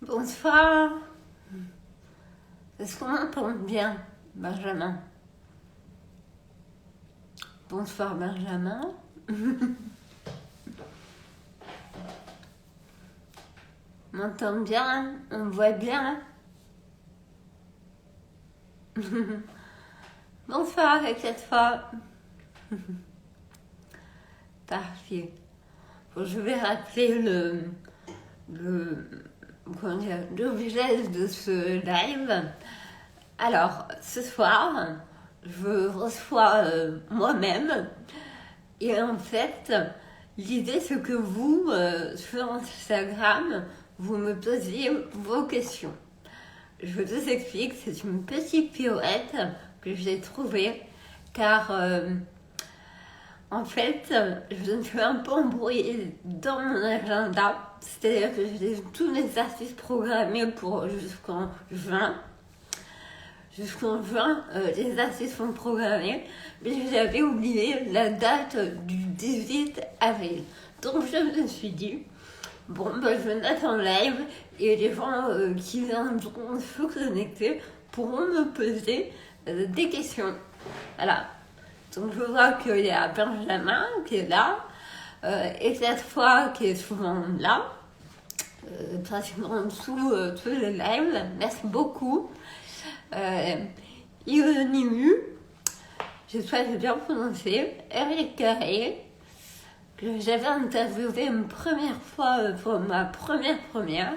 Bonsoir. Est-ce qu'on m'entend bien, Benjamin? Bonsoir, Benjamin. On m'entend bien? On me voit bien? Bonsoir, et cette fois. Parfait. Bon, je vais rappeler l'objet de ce live. Alors, ce soir, je reçois moi-même. Et en fait, l'idée, c'est que vous, sur Instagram, vous me posiez vos questions. Je vous explique, c'est une petite pirouette que j'ai trouvée, car en fait, je me suis un peu embrouillée dans mon agenda. C'est-à-dire que j'ai tous mes artistes programmés pour jusqu'en juin. Jusqu'en juin, les artistes sont programmés, mais j'avais oublié la date du 18 avril. Donc je me suis dit, bon, je vais mettre en live et les gens qui viendront se connecter pourront me poser des questions. Voilà. Donc je vois qu'il y a Benjamin qui est là, et cette fois qui est souvent là, pratiquement tous les lives. Merci beaucoup. Ionimu, j'espère que j'ai bien prononcé, Eric Carré, que j'avais interviewé une première fois pour ma première,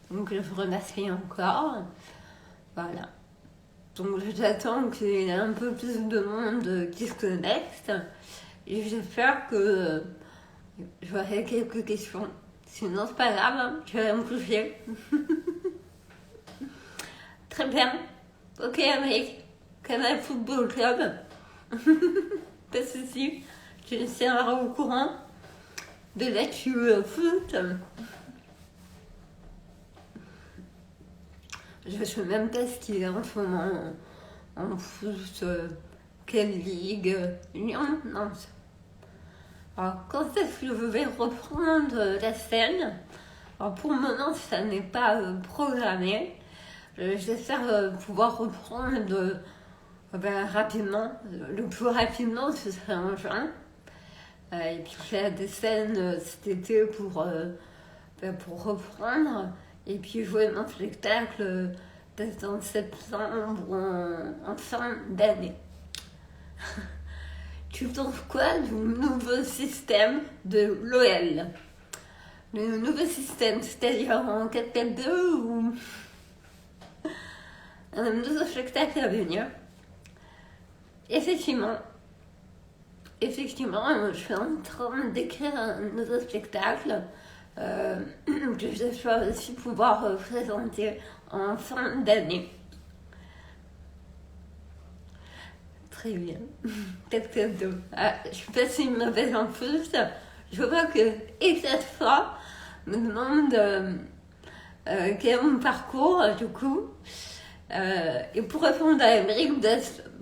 donc je vous remercie encore. Voilà. Donc j'attends qu'il y ait un peu plus de monde qui se connecte et j'espère que j'aurai quelques questions. Sinon c'est pas grave, hein, je vais me coucher. Très bien. Ok, Amérique. Canal Football Club. Pas de soucis. Je me tiendrai au courant de l'actu foot. Je ne sais même pas ce qu'il est en ce moment en foot. Quelle ligue? Lyon? Non. Alors, quand est-ce que je vais reprendre la scène? Alors, pour le moment, ça n'est pas programmé. J'espère pouvoir reprendre rapidement. Le plus rapidement, ce serait en juin. Et puis faire des scènes cet été pour reprendre. Et puis jouer mon spectacle peut-être en septembre ou en fin d'année. Tu penses quoi du nouveau système de l'OL? Le nouveau système, c'est-à-dire en 4-4-2 ou un nouveau spectacle à venir? Effectivement, je suis en train d'écrire un nouveau spectacle que j'espère aussi pouvoir présenter en fin d'année. Très bien. 4-4-2. Je suis pas si mauvaise en plus. Je vois que cette fois me demande quel est mon parcours du coup. Et pour répondre à Amérique,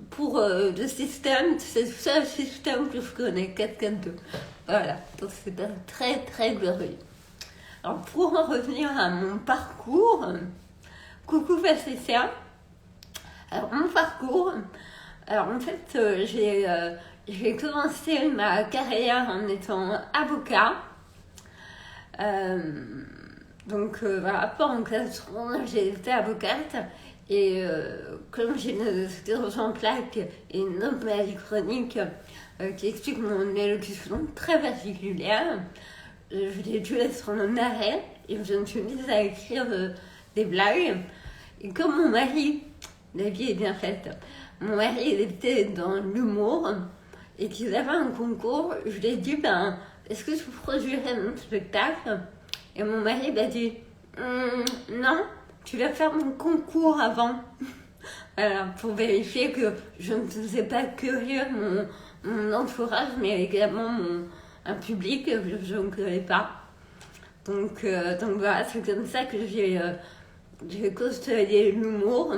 pour le système, c'est le seul système que je connais, 4-4-2. Voilà, donc c'est très très glorieux. Alors pour en revenir à mon parcours, coucou Patricia. Alors mon parcours, alors en fait j'ai commencé ma carrière en étant avocat. Donc voilà, pendant 4 ans j'ai été avocate. Et comme j'ai une sclérose en plaques et une anomalie chronique qui explique mon élocution très particulière, j'ai dû être en arrêt et je me suis mise à écrire des blagues. Et comme mon mari, la vie est bien faite, mon mari il était dans l'humour et qu'il avait un concours, je lui ai dit est-ce que tu produirais mon spectacle? Et mon mari m'a dit non. Tu vas faire mon concours avant. Voilà, pour vérifier que je ne faisais pas que rire mon entourage, mais également un public que je ne connais pas. Donc voilà, c'est comme ça que j'ai côtoyé l'humour.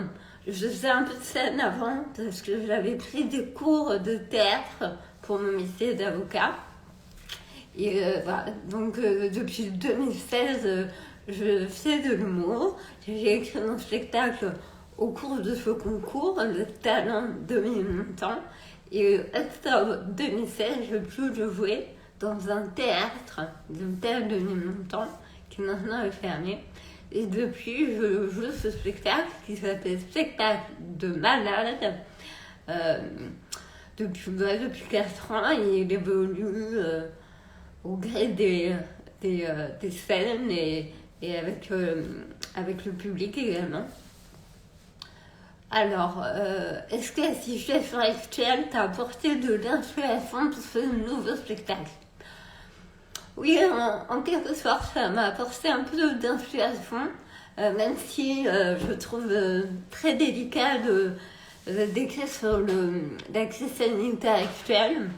Je faisais un peu de scène avant, parce que j'avais pris des cours de théâtre pour mon métier d'avocat. Et voilà, donc depuis 2016, je fais de l'humour. J'ai écrit mon spectacle au cours de ce concours, le talent 2000 montants. Et octobre 2016, je peux le jouer dans un théâtre, le théâtre de montants, qui maintenant est fermé. Et depuis, je joue ce spectacle qui s'appelle Spectacle de malade. Depuis 4 ans, il évolue au gré des scènes et avec le public également. Alors, est-ce que la situation actuelle t'a apporté de l'inspiration pour ce nouveau spectacle? Oui, en quelque sorte, ça m'a apporté un peu d'inspiration, même si je trouve très délicat d'écrire sur la crise sanitaire actuelle,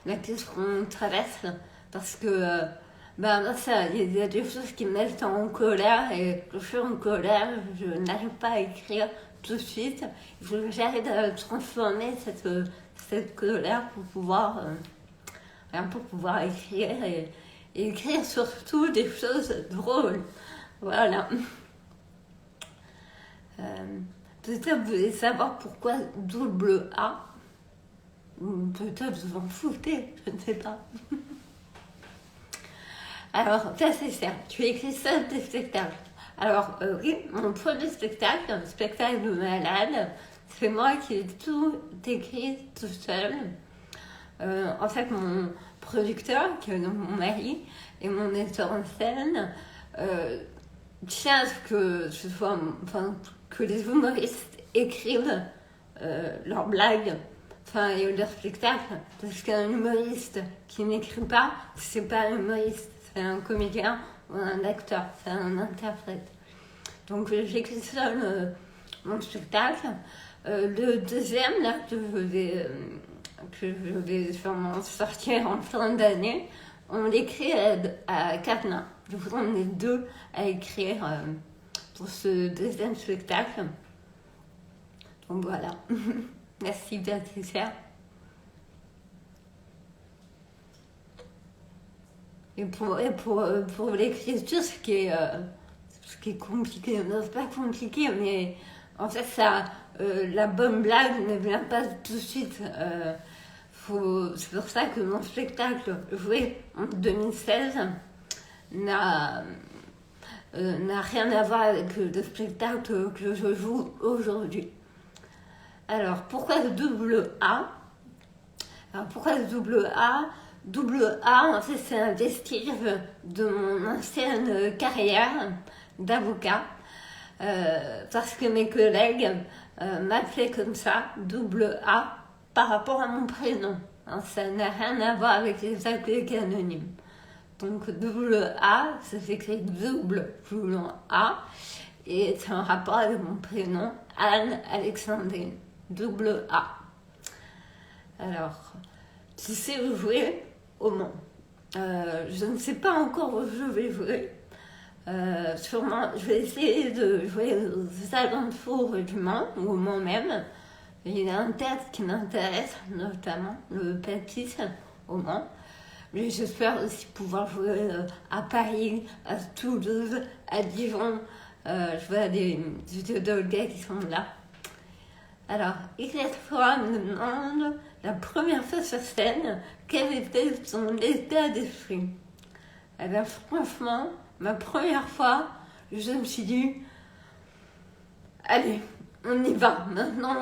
la crise qu'on traverse, parce que il y a des choses qui me mettent en colère, et quand je suis en colère, je n'arrive pas à écrire tout de suite. Il faut que j'arrive à transformer cette colère pour pouvoir écrire et écrire surtout des choses drôles. Voilà. Peut-être vous voulez savoir pourquoi double A. Ou peut-être vous en foutez, je ne sais pas. Alors, ça c'est simple. Tu écris ça des spectacles. Alors, oui, mon premier spectacle, un spectacle de malade, c'est moi qui ai tout écrit tout seul. En fait, mon producteur, qui est mon mari, et mon metteur en scène, tient à ce que les humoristes écrivent leurs blagues, et leur spectacle, parce qu'un humoriste qui n'écrit pas, c'est pas un humoriste, c'est un comédien ou un acteur, c'est un interprète. Donc j'écris seul mon spectacle. Le deuxième, là, que je vais sûrement sortir en fin d'année, on l'écrit à Cadenas. Je vous en ai 2 à écrire pour ce deuxième spectacle. Donc voilà. Merci Patricia. Et pour l'écriture, ce qui est compliqué, non, c'est pas compliqué, mais en fait, la bonne blague ne vient pas tout de suite. C'est pour ça que mon spectacle joué en 2016 n'a rien à voir avec le spectacle que je joue aujourd'hui. Alors, pourquoi le double A? Double A, en fait, c'est un vestige de mon ancienne carrière d'avocat, parce que mes collègues m'appelaient comme ça, double A, par rapport à mon prénom. Ça n'a rien à voir avec les appels anonymes. Donc, double A, ça s'écrit double plus long A, et c'est en rapport avec mon prénom, Anne Alexandrine. Double A. Alors, tu sais où jouer au Mans. Je ne sais pas encore où je vais jouer. Sûrement, je vais essayer de jouer aux alentours du Mans, ou au Mans même. Il y a un théâtre qui m'intéresse, notamment le Papis au Mans. Mais j'espère aussi pouvoir jouer à Paris, à Toulouse, à Dijon. Je vois des gars qui sont là. Alors, Ignace-Flora me demande, la première fois sur scène, quel était son état d'esprit? Eh bien, franchement, ma première fois, je me suis dit, allez, on y va. Maintenant,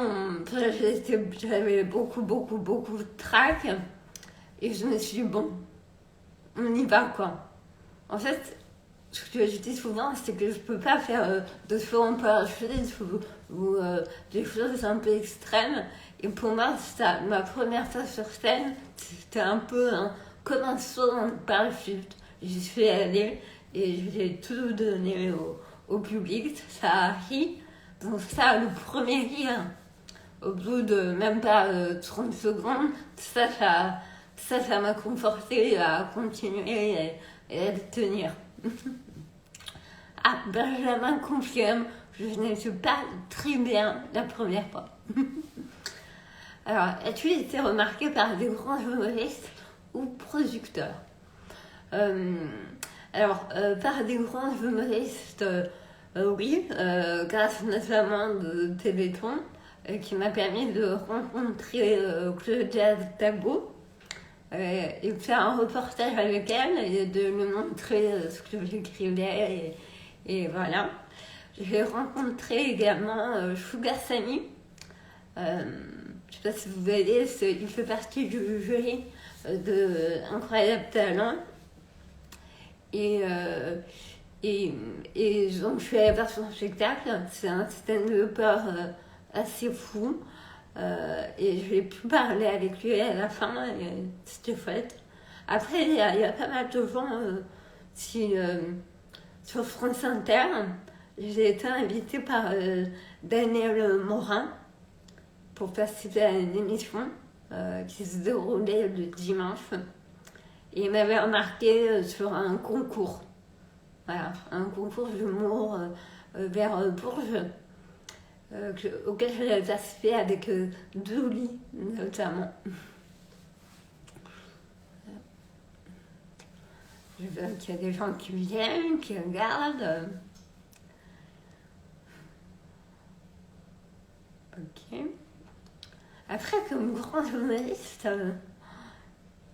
j'avais beaucoup de trac, et je me suis dit, bon, on y va, quoi. En fait, ce que je dis souvent, c'est que je peux pas faire de saut en parachute ou des choses un peu extrêmes. Et pour moi, ma première fois sur scène, c'était un peu comme un saut en parachute. J'y suis allée et j'ai tout donné au public. Ça a ri. Donc ça, le premier rire, au bout de même pas 30 secondes, ça m'a conforté à continuer et à tenir. Ah, Benjamin confirme, je n'étais pas très bien la première fois. Alors, as-tu été remarqué par des grands humoristes ou producteurs? Euh, par des grands humoristes, oui, grâce notamment de Téléthon, qui m'a permis de rencontrer Claudia Tabot et de faire un reportage avec elle et de lui montrer ce que j'écrivais et voilà. J'ai rencontré également Sugar Sammy. Je ne sais pas si vous voyez, il fait partie du jury de Incroyable Talent. Et, donc je suis allée voir son spectacle. C'est un stand-upper assez fou. Et j'ai pu parler avec lui à la fin et c'était chouette. Après, il y a pas mal de gens sur France Inter. J'ai été invitée par Daniel Morin pour participer à une émission qui se déroulait le dimanche. Et il m'avait remarqué sur un concours. Voilà, un concours d'humour vers Bourges. Auquel j'ai participé avec Douli notamment. Je vois qu'il y a des gens qui viennent, qui regardent. Ok. Après, comme grand journaliste,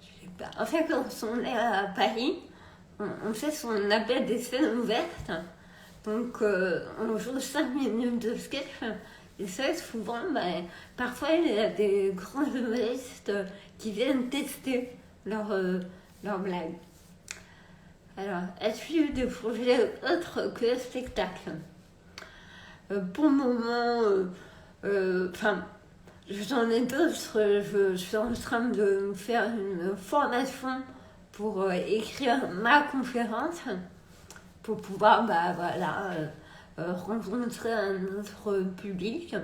je sais pas. En fait, quand on est à Paris, on fait ce qu'on appelle des scènes ouvertes. Donc, on joue 5 minutes de sketch. Et ça, souvent, parfois, il y a des grands humoristes qui viennent tester leurs blagues. Alors, est-ce qu'il y a eu des projets autres que le spectacle pour le moment, j'en ai d'autres. Je suis en train de faire une formation pour écrire ma conférence pour pouvoir rencontrer un autre public.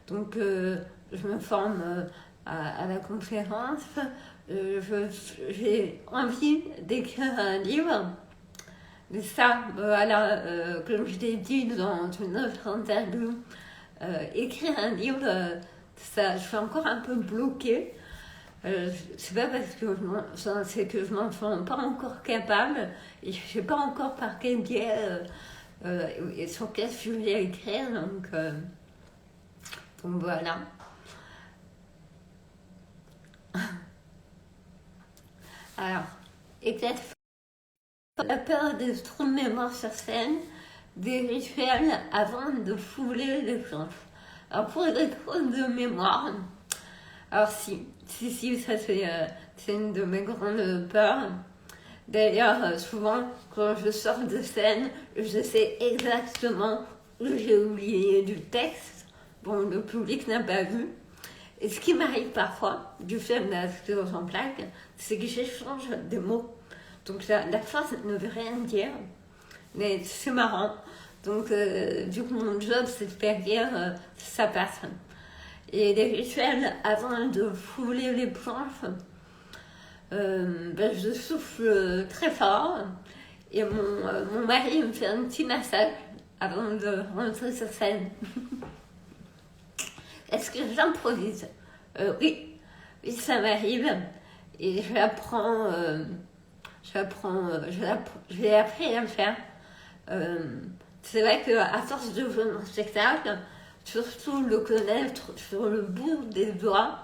Donc je me forme à la conférence. J'ai envie d'écrire un livre. Mais ça, comme je l'ai dit dans une autre interview, écrire un livre, ça, je suis encore un peu bloquée. C'est pas parce que c'est que je m'en sens pas encore capable et je sais pas encore par quel biais et sur quel sujet écrire, donc voilà. Alors, et peut-être la peur des trous de mémoire sur scène, des rituels avant de fouler les planches. Alors pour les trous de mémoire, alors si, ça c'est une de mes grandes peurs. D'ailleurs, souvent, quand je sors de scène, je sais exactement où j'ai oublié du texte. Bon, le public n'a pas vu. Et ce qui m'arrive parfois, du fait de la sclérose en plaques, c'est que j'échange des mots. Donc la phrase ne veut rien dire, mais c'est marrant. Donc du coup, mon job, c'est de faire dire ça passe. Et les rituels, avant de fouler les planches, je souffle très fort et mon mari me fait un petit massage avant de rentrer sur scène. Est-ce que j'improvise Oui, ça m'arrive et je l'ai appris à le faire. C'est vrai qu'à force de jouer mon spectacle, surtout le connaître sur le bout des doigts,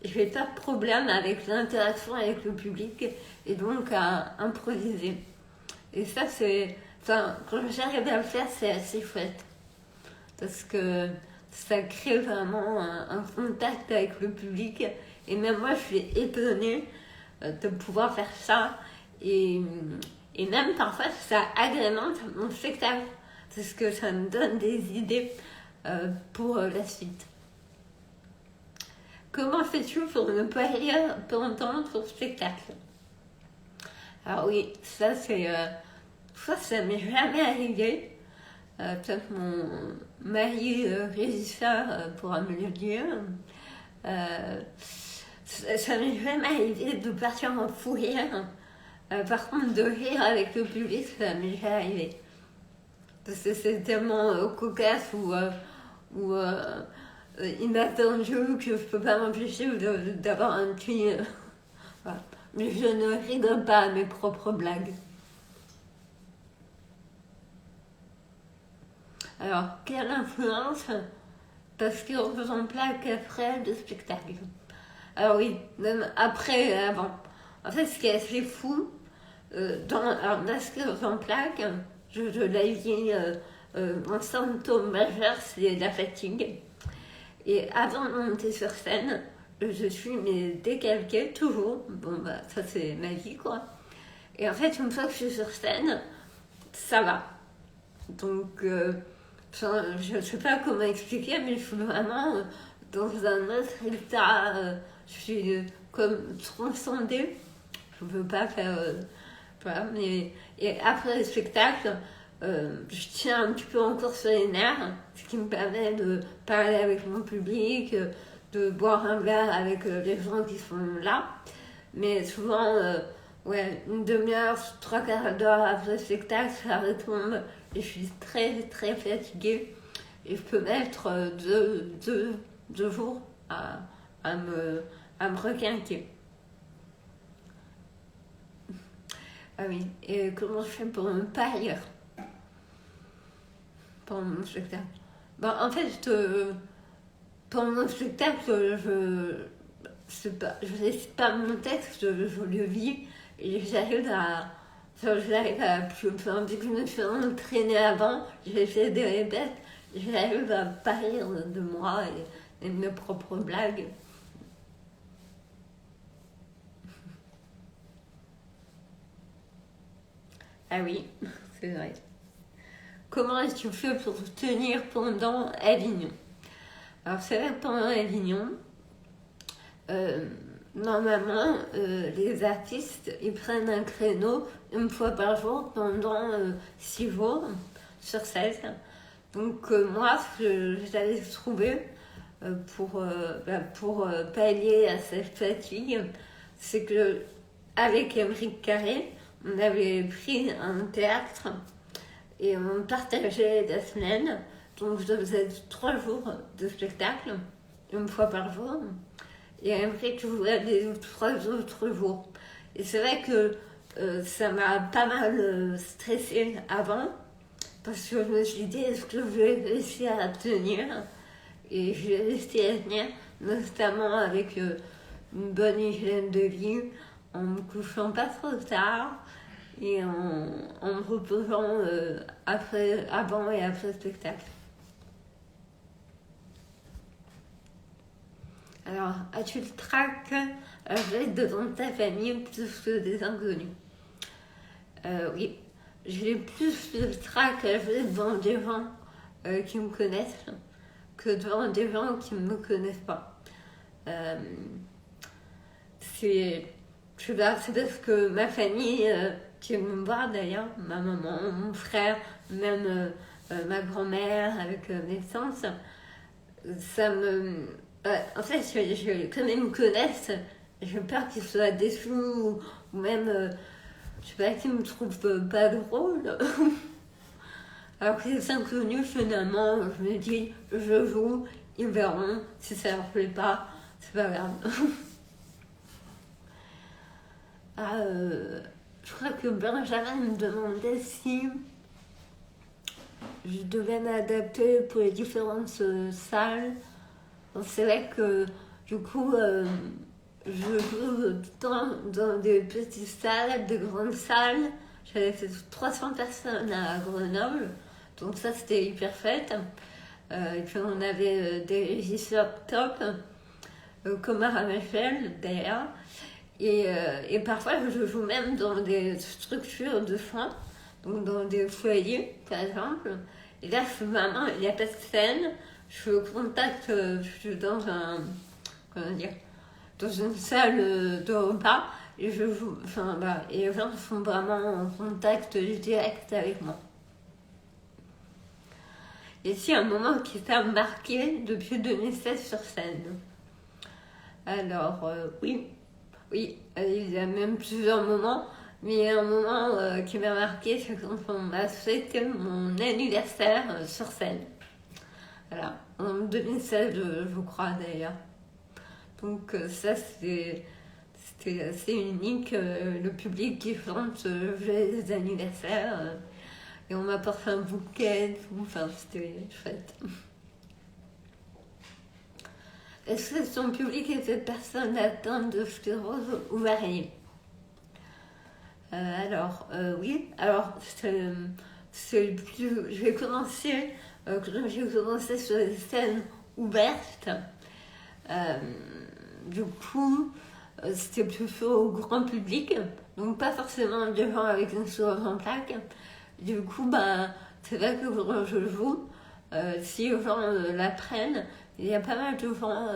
je n'ai pas de problème avec l'interaction avec le public et donc à improviser. Et ça, quand j'arrive à le faire, c'est assez chouette. Parce que ça crée vraiment un contact avec le public. Et même moi, je suis étonnée de pouvoir faire ça. Et même parfois, ça agrémente mon spectacle. Parce que ça me donne des idées pour la suite. Comment fais-tu pour ne pas rire pendant ton spectacle? Alors oui, ça m'est jamais arrivé. Peut-être mon mari régisseur pourra me le dire. Ça m'est jamais arrivé de partir en fou rire. Par contre, de rire avec le public, ça m'est jamais arrivé. Parce que c'est tellement cocasse ou inattendu que je peux pas m'empêcher d'avoir un petit... voilà. mais je ne rigole pas à mes propres blagues. Alors, quelle influence parce qu'en faisant plaque après le spectacle. Alors oui, même après et avant. En fait, ce qui est assez fou, dans ce en plaque, je l'ai dit, mon symptôme majeur, c'est la fatigue. Et avant de monter sur scène, je suis décalquée toujours. Bon, bah, ça c'est ma vie, quoi. Et en fait, une fois que je suis sur scène, ça va. Donc, je ne sais pas comment expliquer, mais je suis vraiment dans un autre état. Je suis comme transcendée. Je ne peux pas faire. Voilà, mais, et après le spectacle, je tiens un petit peu encore sur les nerfs, ce qui me permet de parler avec mon public, de boire un verre avec les gens qui sont là. Mais souvent, ouais, une demi-heure, trois quarts d'heure après le spectacle, ça retombe et je suis très très fatiguée. Et je peux mettre deux jours à me requinquer. Ah oui, et comment je fais pour ne pas rire pendant mon spectacle? Ben, en fait, pendant mon spectacle, je récite pas mon texte, je le vis et j'arrive à plus, enfin, vu que je me suis entraînée avant, j'ai fait des répètes, j'arrive à pas rire de moi et de mes propres blagues. Ah oui, c'est vrai. Comment est-ce que tu fais pour tenir pendant Avignon? Alors c'est vrai que pendant Avignon, normalement, les artistes, ils prennent un créneau une fois par jour pendant 6 jours sur 16. Donc moi, ce que j'avais trouvé pour pallier à cette fatigue, c'est que avec Émeric Carré, on avait pris un théâtre et on partageait la semaine. Donc je faisais 3 jours de spectacle, une fois par jour. Et après, tu jouais les 3 autres jours. Et c'est vrai que ça m'a pas mal stressée avant, parce que je me suis dit, est-ce que je vais réussir à tenir? Et j'ai réussi à tenir, notamment avec une bonne hygiène de vie, en me couchant pas trop tard et en me reposant avant et après le spectacle. Alors, as-tu le trac devant ta famille plus que des inconnus? Oui, j'ai plus de trac devant des gens qui me connaissent que devant des gens qui ne me connaissent pas. C'est parce que ma famille, qui me voir d'ailleurs, ma maman, mon frère, même ma grand-mère avec mes tantes, ça me... en fait, comme ils me connaissent, j'ai peur qu'ils soient déçus ou même, je sais pas, qu'ils me trouvent pas drôle. Alors que les inconnus, finalement, je me dis, je joue, ils verront, si ça leur plaît pas, c'est pas grave. Je crois que Benjamin me demandait si je devais m'adapter pour les différentes salles. Donc, c'est vrai que du coup, je joue tout le temps dans des petites salles, des grandes salles. J'avais fait 300 personnes à Grenoble, donc ça c'était hyper fête. Et puis on avait des régisseurs top, comme Aramachel d'ailleurs. Et parfois, je joue même dans des structures de soins, donc dans des foyers, par exemple. Et là, je suis vraiment, il n'y a pas de scène, je suis au contact, je suis dans dans une salle de repas, et je joue, enfin, bah, et les gens sont vraiment en contact direct avec moi. Et c'est un moment qui t'a marqué depuis 2016 sur scène? Alors, oui. Oui, il y a même plusieurs moments, mais il y a un moment qui m'a marqué, c'est quand on m'a fêté mon anniversaire sur scène. Voilà, en 2016, je crois d'ailleurs. Donc ça, C'était assez unique, le public qui chante les anniversaires. Et on m'apporte un bouquet, tout. Enfin, c'était chouette. Est-ce que son public était personne atteinte de sclérose ovarienne? Oui. Alors, j'ai commencé, quand j'ai commencé sur les scènes ouvertes, du coup, c'était plutôt au grand public, donc pas forcément des gens avec une sclérose en plaques. Du coup, c'est vrai que quand je joue, si les gens l'apprennent, il y a pas mal de gens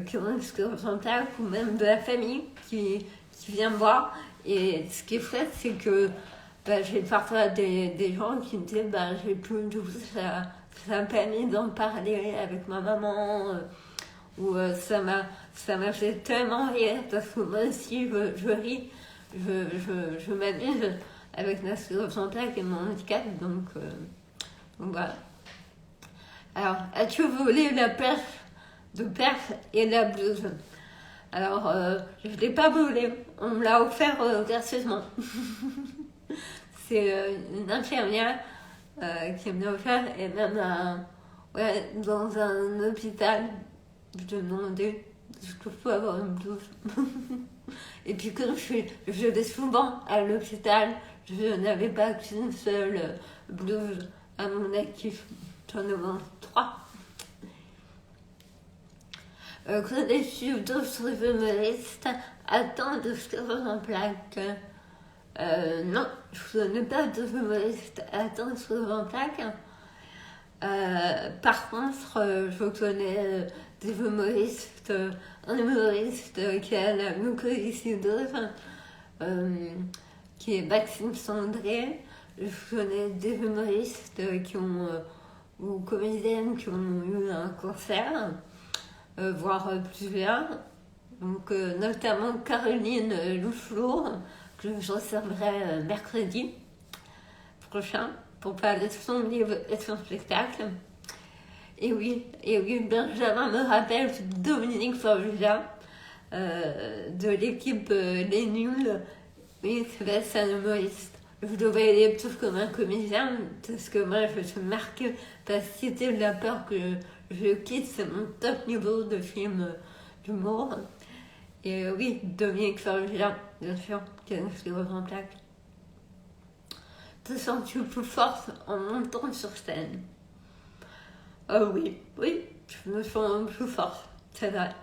qui ont une sclérose en plaques ou même de la famille qui vient me voir. Et ce qui est chouette, c'est que j'ai parfois des gens qui me disent j'ai plus de vous, ça m'a permis d'en parler avec ma maman, ou ça m'a fait tellement rire parce que moi aussi je ris, je m'amuse avec ma sclérose en plaques et mon handicap, donc voilà. Alors, as-tu volé la perche et la blouse? Alors, je ne l'ai pas volé, on me l'a offert gracieusement. C'est une infirmière qui me l'a offert, et même dans un hôpital, je me demandais est-ce que je peux avoir une blouse. Et puis comme je vais souvent à l'hôpital, je n'avais pas qu'une seule blouse à mon actif, j'en ai 3. Connais-tu d'autres humoristes atteints de sclérose en plaques? Non, je ne connais pas d'autres humoristes atteints de sclérose en plaques. Par contre, je connais des humoristes, un humoriste qui a la mucoviscidose, qui est Maxime Sandré. Je connais des humoristes ou comédiennes qui ont eu un cancer. Voire plusieurs. Donc, notamment Caroline Louflour, que je recevrai mercredi prochain pour parler de son livre et de son spectacle. Et oui, Benjamin me rappelle Dominique Forgia de l'équipe Les Nuls. Oui, c'est un humoriste. Je le voyais plus comme un comédien, parce que moi je suis marquée par Cité de la peur que je quitte, c'est mon top niveau de film d'humour. Et oui, Dominique Forgia, bien sûr, qui a une sclérose en plaques. Te sens-tu plus forte en montant sur scène? Oui, je me sens plus forte, c'est vrai.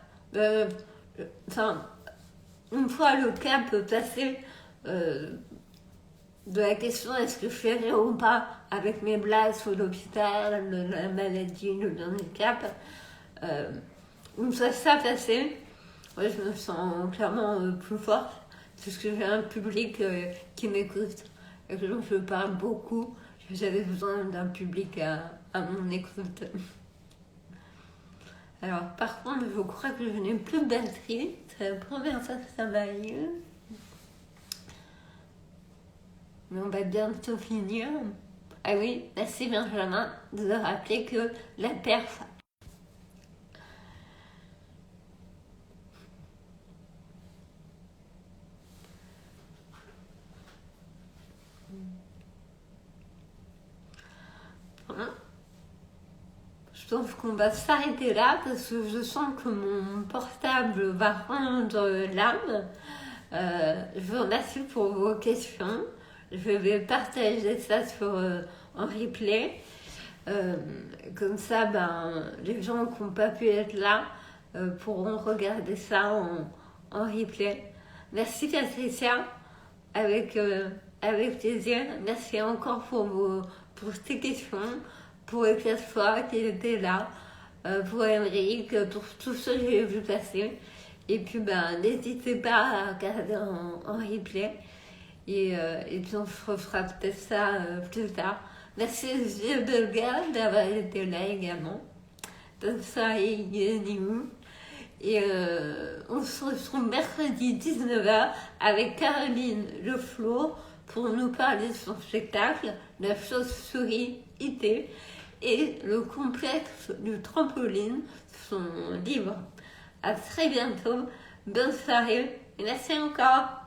Une fois le cap passé de la question est-ce que je fais rire ou pas avec mes blagues sur l'hôpital, la maladie, le handicap, une fois ça passé, je me sens clairement plus forte parce que j'ai un public qui m'écoute et que donc je parle beaucoup. J'avais besoin d'un public à mon écoute. Alors, par contre, je crois que je n'ai plus de batterie. C'est la première fois que ça m'arrive. Mais on va bientôt finir. Ah oui, merci Benjamin de rappeler que la perf. Je pense qu'on va s'arrêter là parce que je sens que mon portable va rendre l'âme. Je vous remercie pour vos questions. Je vais partager ça en replay. Comme ça, les gens qui n'ont pas pu être là pourront regarder ça en replay. Merci Patricia, avec plaisir. Merci encore pour tes questions, pour Claire qui était là, pour Émeric, pour tous ceux que j'ai vu passer. Et puis, n'hésitez pas à regarder en replay. Et puis, on se refera peut-être ça plus tard. Merci Gilles Bellegarde d'avoir été là également. Donc, ça est nous. Et on se retrouve mercredi 19h avec Caroline Leflour pour nous parler de son spectacle, La chauve-souris IT, et le complexe du trampoline, son livre. À très bientôt. Bonne soirée. Merci encore.